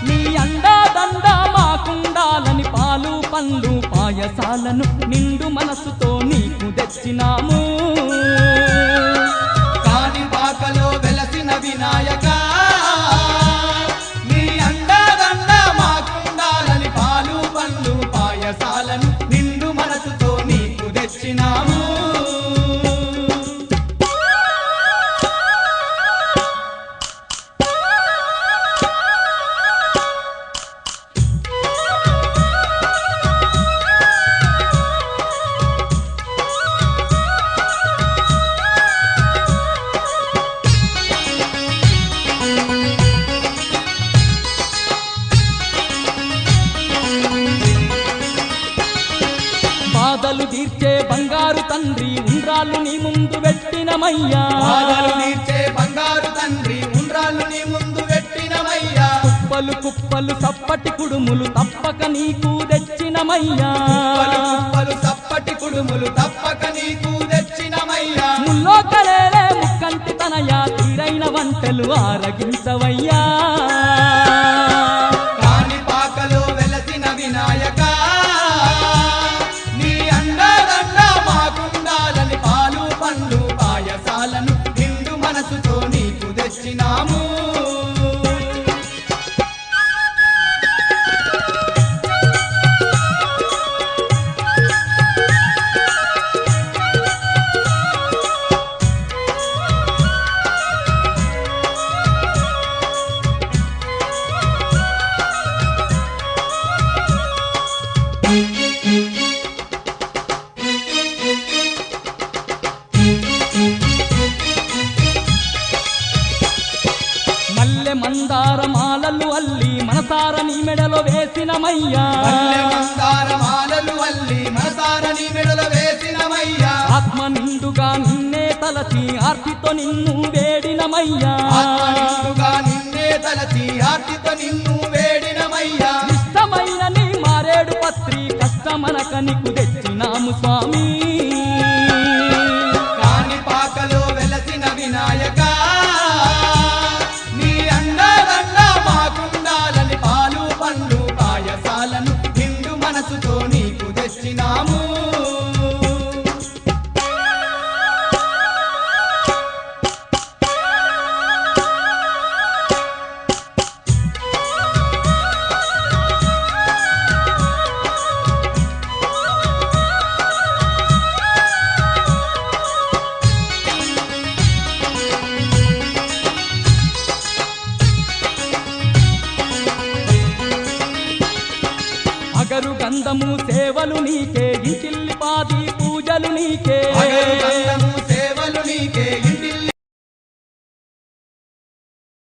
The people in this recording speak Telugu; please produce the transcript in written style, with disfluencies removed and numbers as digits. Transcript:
నీ అండాదండ మాకుండాలని పాలు పండ్లు పాయసాలను నిండు మనసుతో నీకు తెచ్చినాము కాణిపాకలో వెలసిన వినాయక నీ అండాదండ మాకుండాలని పాలు పండ్లు పాయసాలను నిండు మనసుతో నీకు తెచ్చినాము బాధలు తీర్చే బంగారు తండ్రి ఉండ్రాళ్ళు నీ ముందు పెట్టినమయ్యా బాధలు తీర్చే బంగారు తండ్రి ఉండ్రాళ్ళు నీ ముందు పెట్టినమయ్యా కుప్పలు కుప్పలు సప్పటి కుడుములు తప్పక నీకు తెచ్చినమయ్యా కుప్పలు సప్పటి కుడుములు తప్పక నీకు తెచ్చినమయ్యా ముల్లో కలేలే ముక్కంటి తనయా తీరైన వంటలు ఆరగించవయ్యా కాణిపాకలో వెలసిన వినాయక నీ అండాదండ మాకుండాలని పాలు పండ్లు పాయసాలను నిండు మనసుతో నీకు తెచ్చినాము మల్లె మందార మాలలు అల్లి మనసార నీ మెడలో వేసినమయ్యా మల్లె మందార మాలలు అల్లి మనసార నీ మెడలో వేసినమయ్యా ఆత్మ నిండుగా నిన్నే తలచి ఆర్తితో నిన్ను వేడినమయ్యా ఆత్మ నిండుగా నిన్నే తలచి ఆర్తితో నిన్ను వేడినమయ్యా ఇష్టమైన నీ మారేడు పత్రి కష్టమనక నీకు తెచ్చినాము స్వామి కాణిపాకలో వెలసిన వినాయక నీ అండాదండ మాకుండాలని పాలు పండ్లు పాయసాలను నిండు మనసుతో నీకు తెచ్చినాము అగరు గంధము సేవలు నీకే ఇంటిల్లి పాది పూజలు నీకే అగరు గంధము సేవలు నీకే